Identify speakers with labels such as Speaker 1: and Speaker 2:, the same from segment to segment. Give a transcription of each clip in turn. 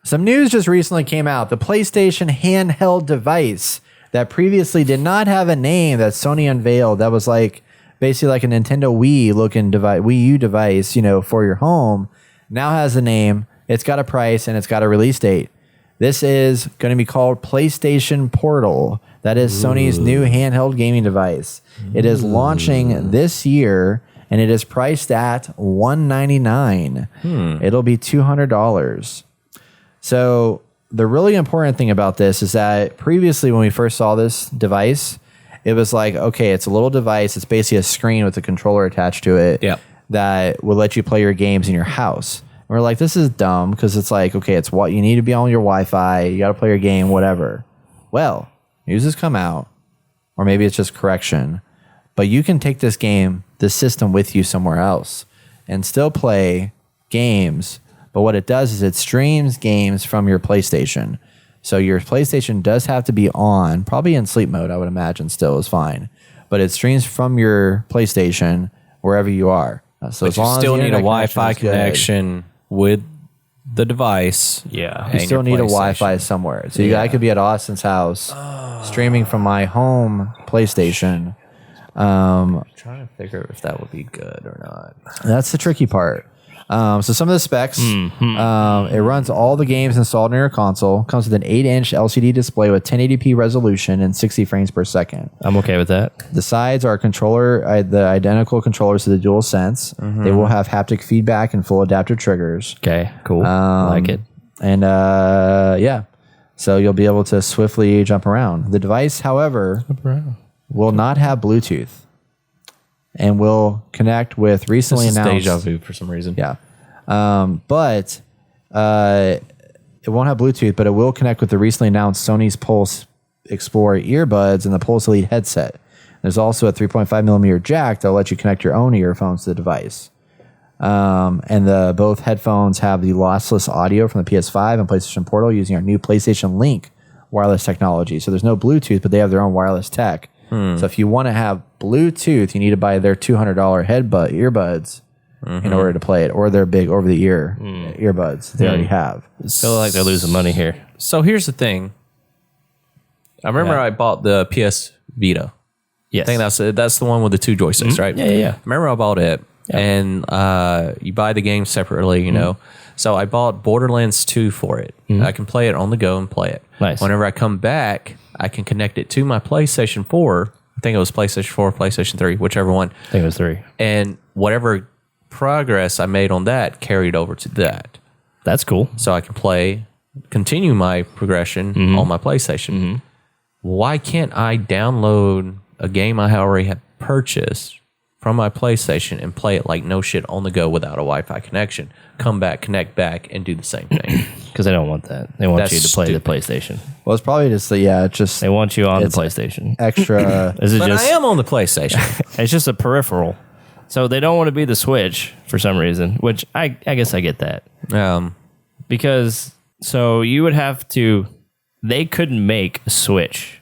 Speaker 1: Some news just recently came out. The PlayStation handheld device that previously did not have a name that Sony unveiled that was like basically like a Nintendo Wii looking device, Wii U device, you know, for your home, now has a name, it's got a price, and it's got a release date. This is going to be called PlayStation Portal. That is Sony's new handheld gaming device. It is launching this year, and it is priced at $199. It'll be $200. So the really important thing about this is that previously when we first saw this device, it was like, okay, it's a little device. It's basically a screen with a controller attached to it that will let you play your games in your house. And we're like, this is dumb because it's like, okay, it's what you need to be on your Wi-Fi. You got to play your game, whatever. Well, news has come out, or maybe it's just correction, but you can take this system with you somewhere else and still play games. But what it does is it streams games from your PlayStation. So your PlayStation does have to be on, probably in sleep mode, I would imagine still is fine. But it streams from your PlayStation wherever you are. So
Speaker 2: but as long you still need a Wi-Fi connection with the device.
Speaker 1: Yeah. You still need a Wi-Fi somewhere. So I could be at Austin's house streaming from my home PlayStation.
Speaker 2: I'm trying to figure if that would be good or not.
Speaker 1: That's the tricky part. So some of the specs, it runs all the games installed in your console, comes with an 8-inch LCD display with 1080p resolution and 60 frames per second.
Speaker 2: I'm okay with that.
Speaker 1: The sides are the identical controllers to the DualSense. They will have haptic feedback and full adaptive triggers.
Speaker 2: Okay, cool. I like it.
Speaker 1: And so you'll be able to swiftly jump around. The device, however, will not have Bluetooth. And will connect with recently announced
Speaker 2: deja vu for some reason.
Speaker 1: Yeah, but it won't have Bluetooth, but it will connect with the recently announced Sony's Pulse Explorer earbuds and the Pulse Elite headset. There's also a 3.5 millimeter jack that'll let you connect your own earphones to the device. And both headphones have the lossless audio from the PS5 and PlayStation Portal using our new PlayStation Link wireless technology. So there's no Bluetooth, but they have their own wireless tech. So if you want to have Bluetooth, you need to buy their $200 earbuds in order to play it, or their big over-the-ear earbuds they already have.
Speaker 2: I feel like they're losing money here. So here's the thing. I remember I bought the PS Vita.
Speaker 3: Yes.
Speaker 2: I think that's the one with the two joysticks, right?
Speaker 3: Yeah.
Speaker 2: I remember I bought it, and you buy the game separately, you know. So I bought Borderlands 2 for it. I can play it on the go and play it.
Speaker 3: Nice.
Speaker 2: Whenever I come back, I can connect it to my PlayStation 4. I think it was PlayStation 4 or PlayStation 3, whichever one.
Speaker 3: I think it was 3.
Speaker 2: And whatever progress I made on that carried over to that.
Speaker 3: That's cool.
Speaker 2: So I can continue my progression on my PlayStation. Why can't I download a game I already have purchased from my PlayStation and play it like no shit on the go without a Wi-Fi connection? Come back, connect back, and do the same thing.
Speaker 3: Because they don't want that. They want
Speaker 2: That's
Speaker 3: you to play
Speaker 2: stupid.
Speaker 3: the PlayStation.
Speaker 1: Well, it's probably just
Speaker 3: They want you on the PlayStation.
Speaker 1: extra.
Speaker 3: Is it
Speaker 2: But
Speaker 3: just?
Speaker 2: I am on the PlayStation.
Speaker 3: It's just a peripheral. So they don't want to be the Switch for some reason, which I guess I get that. Because so you would have to. They couldn't make a Switch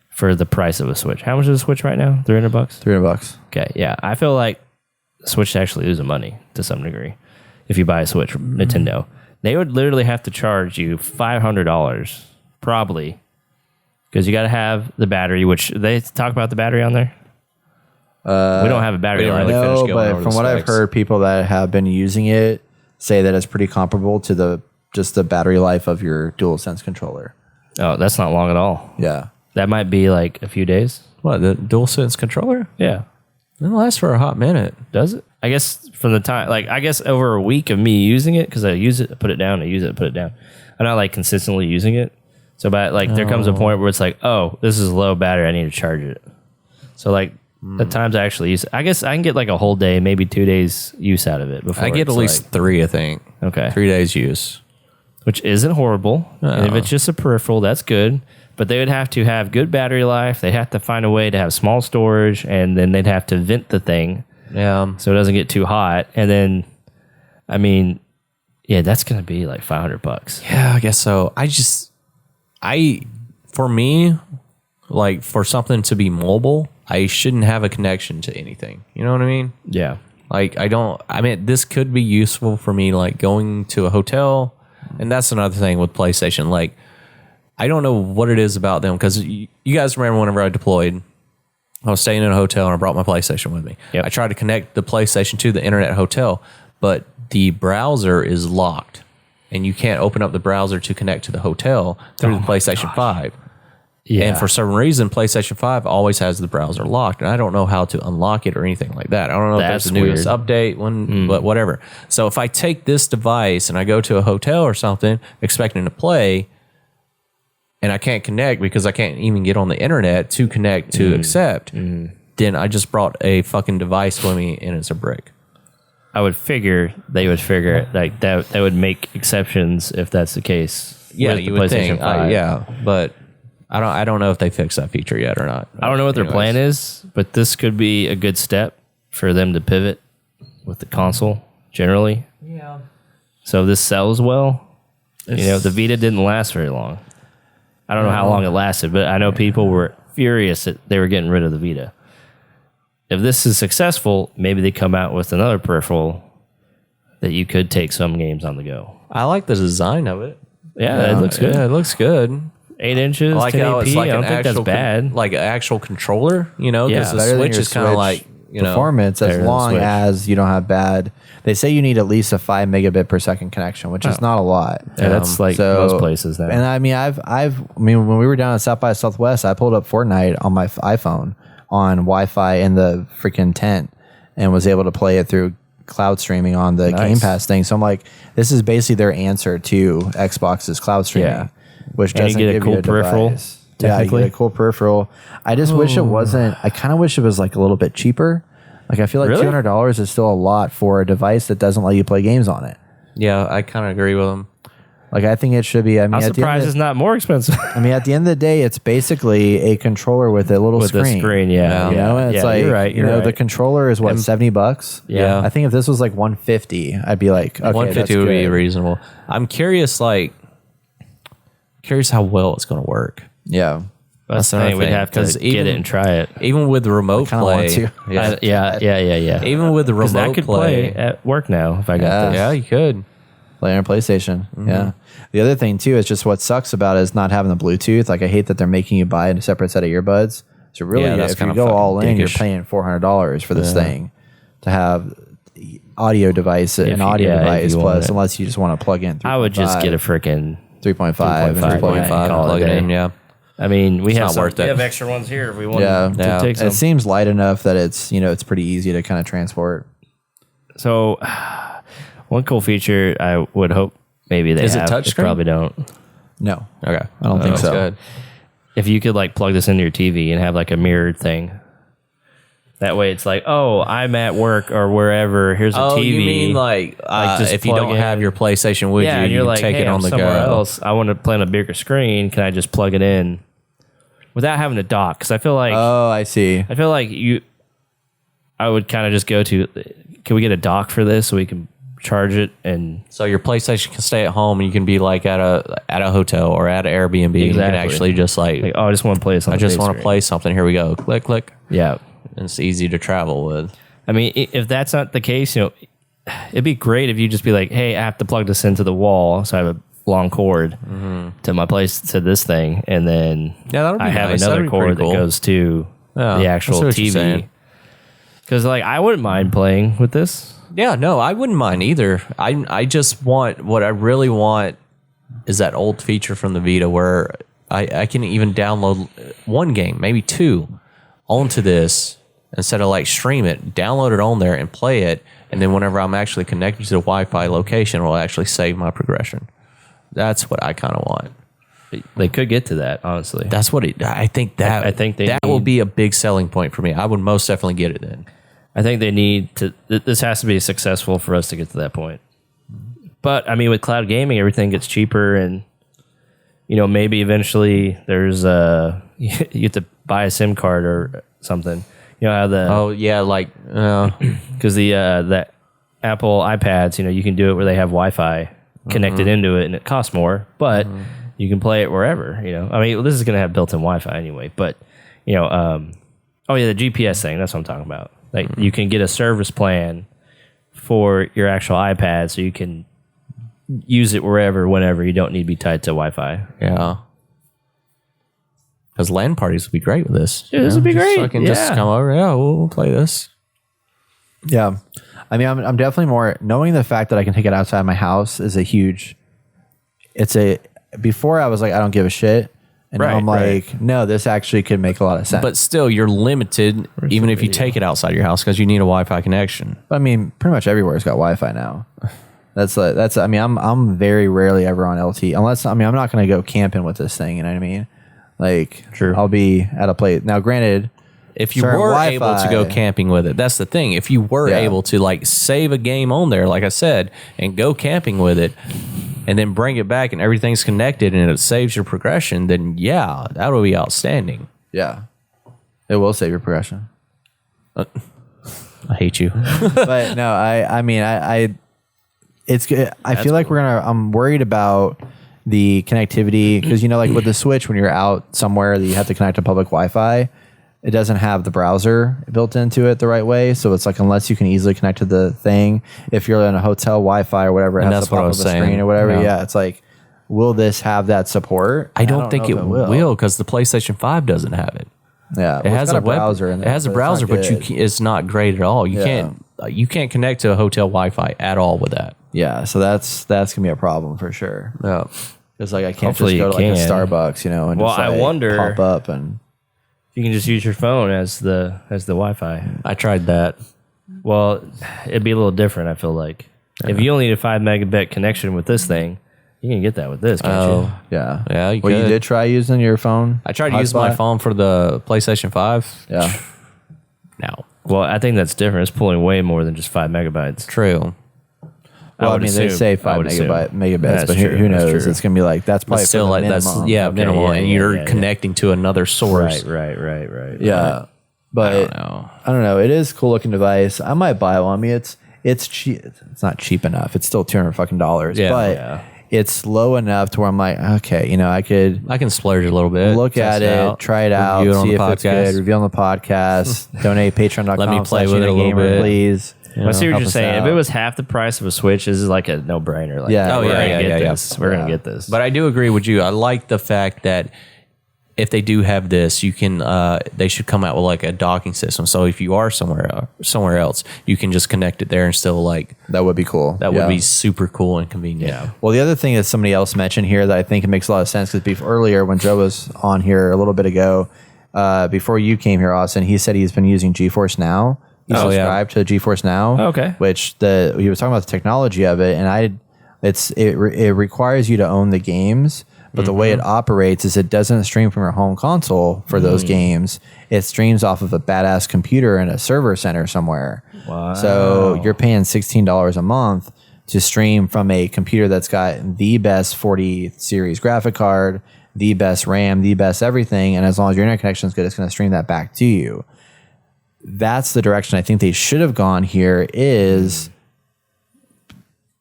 Speaker 3: for the price of a Switch. How much is a Switch right now? $300.
Speaker 1: $300.
Speaker 3: Okay, yeah. I feel like the Switch actually losing money to some degree if you buy a Switch from Nintendo. They would literally have to charge you $500 probably because you got to have the battery, which they talk about the battery on there. We don't have a battery.
Speaker 2: really
Speaker 3: life.
Speaker 2: finish
Speaker 1: No,
Speaker 2: going
Speaker 1: but
Speaker 2: over
Speaker 1: from
Speaker 2: the
Speaker 1: what I've
Speaker 2: specs.
Speaker 1: heard, people that have been using it say that it's pretty comparable to the battery life of your DualSense controller.
Speaker 3: Oh, that's not long at all.
Speaker 1: Yeah.
Speaker 3: That might be like a few days.
Speaker 2: What, the DualSense controller?
Speaker 3: Yeah.
Speaker 2: It lasts for a hot minute.
Speaker 3: Does it? I guess from the time, I guess over a week of me using it, because I use it, I put it down, I use it, I put it down. I'm not consistently using it. So, but there comes a point where it's like, oh, this is low battery, I need to charge it. So, the times I actually use it, I guess I can get a whole day, maybe 2 days use out of it before
Speaker 2: I get at least 3, I think.
Speaker 3: Okay.
Speaker 2: 3 days use.
Speaker 3: Which isn't horrible. And if it's just a peripheral, that's good. But they would have to have good battery life. They'd have to find a way to have small storage, and then they'd have to vent the thing.
Speaker 2: Yeah.
Speaker 3: So it doesn't get too hot. And then, that's going to be $500.
Speaker 2: Yeah, I guess so. For me, for something to be mobile, I shouldn't have a connection to anything. You know what I mean?
Speaker 3: Yeah.
Speaker 2: This could be useful for me, going to a hotel And that's another thing with PlayStation. Like, I don't know what it is about them, because you guys remember whenever I deployed, I was staying in a hotel and I brought my PlayStation with me.
Speaker 3: Yep.
Speaker 2: I tried to connect the PlayStation to the internet hotel, but the browser is locked and you can't open up the browser to connect to the hotel through the PlayStation 5.
Speaker 3: Yeah.
Speaker 2: And for some reason, PlayStation 5 always has the browser locked, and I don't know how to unlock it or anything like that. I don't know if there's a newest update, but whatever. So if I take this device and I go to a hotel or something expecting to play, and I can't connect because I can't even get on the internet to connect to accept, then I just brought a fucking device with me and it's a brick.
Speaker 3: I would figure they would figure it like that. They would make exceptions if that's the case.
Speaker 2: Yeah,
Speaker 3: with
Speaker 2: you
Speaker 3: the
Speaker 2: would think.
Speaker 3: PlayStation 5.
Speaker 2: Yeah, but I don't know if they fixed that feature yet or not.
Speaker 3: I don't know what their plan is, but this could be a good step for them to pivot with the console generally.
Speaker 2: Yeah.
Speaker 3: So if this sells well. The Vita didn't last very long. I don't know how long it lasted, but I know people were furious that they were getting rid of the Vita. If this is successful, maybe they come out with another peripheral that you could take some games on the go.
Speaker 2: I like the design of it.
Speaker 3: Yeah, it looks good.
Speaker 2: Yeah, it looks good.
Speaker 3: 8 inches,
Speaker 2: I like how
Speaker 3: 1080p.
Speaker 2: it's like
Speaker 3: I don't
Speaker 2: an
Speaker 3: think that's
Speaker 2: actual
Speaker 3: bad.
Speaker 2: like an actual controller, because
Speaker 3: Yeah.
Speaker 2: the
Speaker 1: Better than
Speaker 2: Switch
Speaker 1: your
Speaker 2: is kind of
Speaker 1: Switch
Speaker 2: like
Speaker 1: performance,
Speaker 3: better
Speaker 1: as
Speaker 3: than the
Speaker 1: long
Speaker 3: Switch.
Speaker 1: as you don't have bad. They say you need at least a 5 megabit per second connection, which is not a lot.
Speaker 3: Yeah, that's like most places now.
Speaker 1: And I mean, when we were down at South by Southwest, I pulled up Fortnite on my iPhone on Wi-Fi in the freaking tent and was able to play it through cloud streaming on the Game Pass thing. So I'm like, this is basically their answer to Xbox's cloud streaming, which
Speaker 3: And you
Speaker 1: doesn't
Speaker 3: get a
Speaker 1: give
Speaker 3: cool
Speaker 1: you a
Speaker 3: peripheral,
Speaker 1: device. Yeah, you
Speaker 3: technically.
Speaker 1: get a cool peripheral. I just wish it wasn't. I kind of wish it was like a little bit cheaper. Like I feel like
Speaker 3: Really?
Speaker 1: $200 is still a lot for a device that doesn't let you play games on it.
Speaker 2: Yeah, I kind of agree with them.
Speaker 1: Like I think it should be. I mean,
Speaker 3: I'm
Speaker 1: at the end
Speaker 3: surprised
Speaker 1: of
Speaker 3: it's not more expensive.
Speaker 1: at the end of the day, it's basically a controller with a little
Speaker 3: With the
Speaker 1: screen.
Speaker 3: screen, yeah.
Speaker 1: You know, and it's like
Speaker 3: you're right.
Speaker 1: you know, the
Speaker 3: right.
Speaker 1: controller is what $70.
Speaker 3: Yeah.
Speaker 1: I think if this was like 150, I'd be like, okay,
Speaker 2: 150 would
Speaker 1: that's
Speaker 2: be
Speaker 1: good.
Speaker 2: reasonable. I'm curious how well it's going to work.
Speaker 1: Yeah,
Speaker 3: That's the
Speaker 2: another
Speaker 3: thing. We'd
Speaker 2: thing,
Speaker 3: have to
Speaker 2: 'cause
Speaker 3: get
Speaker 2: even-
Speaker 3: it and try it.
Speaker 2: Even with the remote
Speaker 1: kinda
Speaker 2: play.
Speaker 1: want to.
Speaker 2: Yeah. Even with the
Speaker 3: 'Cause
Speaker 2: remote
Speaker 3: I could play at work now if I got
Speaker 1: Yeah.
Speaker 3: this.
Speaker 2: Yeah, you could.
Speaker 1: play on PlayStation. Yeah. The other thing too is just what sucks about it is not having the Bluetooth. Like I hate that they're making you buy a separate set of earbuds. So really,
Speaker 2: Yeah, that's
Speaker 1: if you
Speaker 2: kinda
Speaker 1: go all
Speaker 2: fucking
Speaker 1: in, you're
Speaker 2: dickish.
Speaker 1: paying $400 for this thing to have audio device, an
Speaker 3: you-
Speaker 1: audio
Speaker 3: yeah, if
Speaker 1: device
Speaker 3: you want
Speaker 1: plus,
Speaker 3: it.
Speaker 1: unless you just want to plug in.
Speaker 3: I would just get a freaking
Speaker 1: 3.5 and
Speaker 3: 3.5,
Speaker 1: just plug it in.
Speaker 2: 5,
Speaker 3: call it
Speaker 2: plug
Speaker 3: a
Speaker 2: it
Speaker 3: day.
Speaker 2: in, yeah.
Speaker 3: I mean, we have
Speaker 2: not worth it.
Speaker 3: We have extra ones here if we want
Speaker 1: Yeah.
Speaker 3: to
Speaker 2: Yeah.
Speaker 3: take some.
Speaker 1: It seems light enough that it's it's pretty easy to kind of transport.
Speaker 3: So, one cool feature I would hope maybe they
Speaker 2: Is it
Speaker 3: have. They
Speaker 2: touchscreen?
Speaker 3: probably don't.
Speaker 1: No,
Speaker 2: Okay.
Speaker 1: I don't think
Speaker 2: That's
Speaker 1: so.
Speaker 2: good.
Speaker 3: If you could like plug this into your TV and have like a mirrored thing. That way it's like, oh, I'm at work or wherever. Here's a
Speaker 2: Oh,
Speaker 3: TV.
Speaker 2: you mean like
Speaker 3: just
Speaker 2: if you
Speaker 3: plug
Speaker 2: don't
Speaker 3: in.
Speaker 2: have your PlayStation with
Speaker 3: yeah,
Speaker 2: you,
Speaker 3: and you're
Speaker 2: you
Speaker 3: like,
Speaker 2: take
Speaker 3: hey,
Speaker 2: it on
Speaker 3: I'm
Speaker 2: the go.
Speaker 3: somewhere else. I want to play on a bigger screen. Can I just plug it in without having to dock? Because I feel like
Speaker 1: Oh, I see.
Speaker 3: I would kind of just go to, can we get a dock for this so we can charge it and
Speaker 2: So your PlayStation can stay at home, and you can be like at a hotel or at an Airbnb. And you can
Speaker 3: Exactly.
Speaker 2: actually just
Speaker 3: like, oh, I just want to play this on
Speaker 2: I
Speaker 3: the
Speaker 2: just
Speaker 3: big
Speaker 2: want to
Speaker 3: screen.
Speaker 2: play something. Here we go. Click, click.
Speaker 3: Yeah.
Speaker 2: And it's easy to travel with.
Speaker 3: I mean, if that's not the case, it'd be great if you just be like, hey, I have to plug this into the wall. So I have a long cord to my place to this thing. And then
Speaker 2: Yeah, that would be
Speaker 3: I have
Speaker 2: nice.
Speaker 3: another
Speaker 2: That'd be
Speaker 3: cord
Speaker 2: pretty cool.
Speaker 3: that goes to
Speaker 2: Yeah,
Speaker 3: the
Speaker 2: I
Speaker 3: actual
Speaker 2: see what you're
Speaker 3: TV.
Speaker 2: saying.
Speaker 3: Because like I wouldn't mind playing with this.
Speaker 2: Yeah, no, I wouldn't mind either. I just want, what I really want is that old feature from the Vita where I can even download one game, maybe two, onto this instead of like stream it, download it on there and play it. And then whenever I'm actually connected to the Wi-Fi location, it will actually save my progression. That's what I kind of want.
Speaker 3: They could get to that, honestly.
Speaker 2: That's what I think that
Speaker 3: I think they
Speaker 2: that will
Speaker 3: need-
Speaker 2: be a big selling point for me. I would most definitely get it then.
Speaker 3: I think they need to. This has to be successful for us to get to that point. But I mean, with cloud gaming, everything gets cheaper, and maybe eventually there's you have to buy a SIM card or something. You know how the
Speaker 2: Oh yeah, like
Speaker 3: because the Apple iPads, you can do it where they have Wi-Fi connected into it, and it costs more, but you can play it wherever. I mean, this is going to have built-in Wi-Fi anyway, but oh yeah, the GPS thing. That's what I'm talking about. Like you can get a service plan for your actual iPad, so you can use it wherever, whenever. You don't need to be tied to Wi-Fi.
Speaker 2: Yeah. Because LAN parties would be great with this.
Speaker 3: Dude, this would be great.
Speaker 2: So I can just come over. Yeah, we'll play this.
Speaker 1: Yeah. I mean, I'm definitely more knowing the fact that I can take it outside my house is a huge. Before I was like, I don't give a shit. And now I'm like, no, this actually could make a lot of sense.
Speaker 2: But still, you're limited even if you take it outside your house because you need a Wi-Fi connection.
Speaker 1: I mean, pretty much everywhere's got Wi-Fi now. That's. I mean, I'm very rarely ever on LT unless. I mean, I'm not going to go camping with this thing. You know what I mean? Like, I'll be at a place. Now, granted,
Speaker 2: if you were able to go camping with it, that's the thing. If you were able to like save a game on there, like I said, and go camping with it, and then bring it back and everything's connected and it saves your progression, then yeah, that would be outstanding.
Speaker 1: Yeah, it will save your progression.
Speaker 2: I hate you.
Speaker 1: But no, I mean, it's good. I feel like I'm worried about the connectivity because, you know, like with the Switch, when you're out somewhere that you have to connect to public Wi-Fi, it doesn't have the browser built into it the right way. So it's like, unless you can easily connect to the thing, if you're in a hotel Wi-Fi or whatever, it has to pop up the screen or whatever. Yeah. It's like, will this have that support?
Speaker 2: I don't think it will because the PlayStation 5 doesn't have it.
Speaker 1: Yeah,
Speaker 2: it has a
Speaker 1: browser in there.
Speaker 2: It has a browser, but it's not great at all. You can't connect to a hotel Wi-Fi at all with that.
Speaker 1: Yeah, so that's gonna be a problem for sure.
Speaker 2: Yeah,
Speaker 1: it's like I can't just go to like a Starbucks, you know, and just like
Speaker 3: I wonder
Speaker 1: pop up and
Speaker 3: you can just use your phone as the Wi-Fi.
Speaker 2: I tried that.
Speaker 3: Well, it'd be a little different. I feel like if you only need a 5 megabit connection with this thing, you can get that with this, can't you?
Speaker 1: Yeah.
Speaker 2: You
Speaker 1: you did try using your phone?
Speaker 2: I tried to use my phone for the PlayStation 5.
Speaker 1: Yeah.
Speaker 2: No.
Speaker 3: Well, I think that's different. It's pulling way more than just 5 megabytes.
Speaker 2: True.
Speaker 1: Well, I mean, they say 5 megabits, but who knows? It's gonna be like that's probably
Speaker 2: still like
Speaker 1: minimum.
Speaker 2: that's minimal, and you're connecting to another source.
Speaker 3: Right.
Speaker 1: Yeah, but I don't know. It is a cool looking device. I might buy one. I mean, it's cheap. It's not cheap enough. It's still $200
Speaker 2: Yeah,
Speaker 1: but it's low enough to where I'm like, okay, you know, I can
Speaker 2: splurge a little bit,
Speaker 1: look at it, try it out, see if it's good, review on the podcast, donate patreon.com.
Speaker 2: Let me play with it a little bit,
Speaker 1: please.
Speaker 3: I see what you're saying. If it was half the price of a Switch, this is like a no-brainer. Like, we're gonna get this.
Speaker 2: But I do agree with you. I like the fact that if they do have this, you can they should come out with like a docking system. So if you are somewhere else, you can just connect it there and still like
Speaker 1: that would be cool.
Speaker 2: That would be super cool and convenient.
Speaker 3: Yeah.
Speaker 1: Well, the other thing that somebody else mentioned here that I think it makes a lot of sense because earlier when Joe was on here a little bit ago, before you came here, Austin, he said he's been using GeForce Now. He's subscribed to GeForce Now.
Speaker 3: Okay.
Speaker 1: Which he was talking about the technology of it, and it requires you to own the games, but the way it operates is it doesn't stream from your home console for those games. It streams off of a badass computer in a server center somewhere.
Speaker 3: Wow.
Speaker 1: So you're paying $16 a month to stream from a computer that's got the best 40 series graphic card, the best RAM, the best everything, and as long as your internet connection is good, it's going to stream that back to you. That's the direction I think they should have gone here is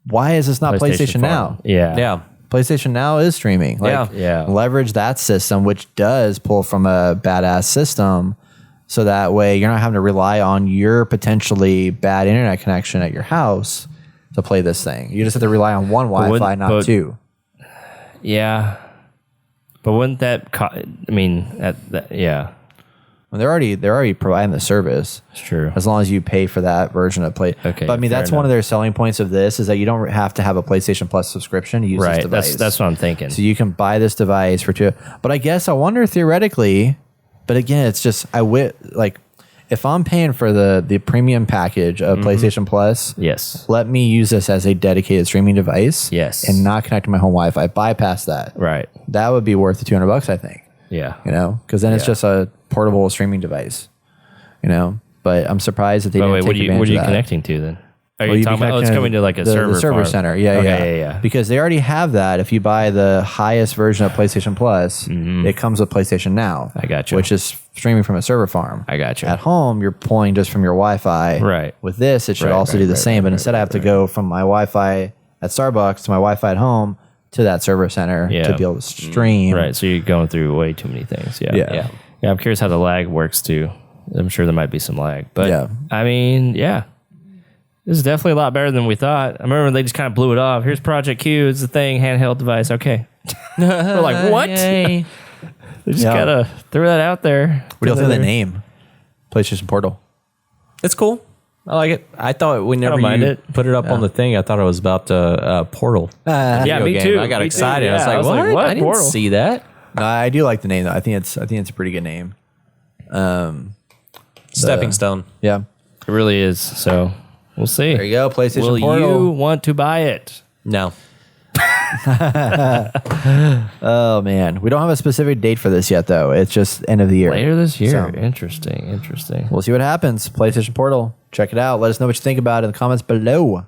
Speaker 1: why is this not PlayStation Now?
Speaker 3: Yeah.
Speaker 1: PlayStation Now is streaming. Leverage that system, which does pull from a badass system. So that way you're not having to rely on your potentially bad internet connection at your house to play this thing. You just have to rely on one Wi-Fi, not two.
Speaker 3: Yeah. But wouldn't that,
Speaker 1: Well, they're already providing the service.
Speaker 3: It's true.
Speaker 1: As long as you pay for that version of Play.
Speaker 3: Okay.
Speaker 1: But I mean, that's one of their selling points of this is that you don't have to have a PlayStation Plus subscription to use this device.
Speaker 3: That's what I'm thinking.
Speaker 1: So you can buy this device for $2. But I guess I wonder theoretically, but again, it's just, like, if I'm paying for the premium package of PlayStation Plus,
Speaker 3: yes,
Speaker 1: let me use this as a dedicated streaming device.
Speaker 3: Yes.
Speaker 1: And not connect to my home Wi-Fi. Bypass that.
Speaker 3: Right.
Speaker 1: That would be worth the $200, I think.
Speaker 3: Yeah.
Speaker 1: You know, because then it's just a portable streaming device, you know, but I'm surprised that they didn't take advantage of that.
Speaker 3: What are you connecting to then? Are you talking about, it's coming to like a
Speaker 1: the server
Speaker 3: farm.
Speaker 1: center. Yeah. Because they already have that. If you buy the highest version of PlayStation Plus, it comes with PlayStation Now.
Speaker 3: I got you.
Speaker 1: Which is streaming from a server farm.
Speaker 3: I got you.
Speaker 1: At home, you're pulling just from your Wi-Fi.
Speaker 3: Right.
Speaker 1: With this, it should also do the same. But instead, I have to go from my Wi-Fi at Starbucks to my Wi-Fi at home to that server center to be able to stream.
Speaker 3: Right. So you're going through way too many things. Yeah. I'm curious how the lag works too. I'm sure there might be some lag, but I mean, This is definitely a lot better than we thought. I remember they just kind of blew it off. Here's Project Q. It's the thing, handheld device. Okay. We're like, what?
Speaker 2: Yay.
Speaker 3: They just gotta throw that out there.
Speaker 1: What do you think of the name? PlayStation Portal.
Speaker 2: It's cool. I like it. I thought whenever you put it up on the thing, I thought it was about Portal.
Speaker 3: Yeah, me
Speaker 2: game.
Speaker 3: too.
Speaker 2: I got
Speaker 3: Me
Speaker 2: excited.
Speaker 3: too.
Speaker 2: I was
Speaker 3: Yeah,
Speaker 2: like, what? I didn't
Speaker 3: Portal?
Speaker 2: see that.
Speaker 1: No, I do like the name though. I think it's a pretty good name.
Speaker 2: Stepping stone.
Speaker 1: Yeah.
Speaker 3: It really is. So we'll see.
Speaker 1: There you go. PlayStation
Speaker 3: Will
Speaker 1: Portal.
Speaker 3: you want to buy it?
Speaker 2: No.
Speaker 1: Oh man, we don't have a specific date for this yet though. It's just end of the year.
Speaker 3: Later this year.
Speaker 1: So,
Speaker 3: Interesting.
Speaker 1: we'll see what happens. PlayStation Portal. Check it out. Let us know what you think about it in the comments below.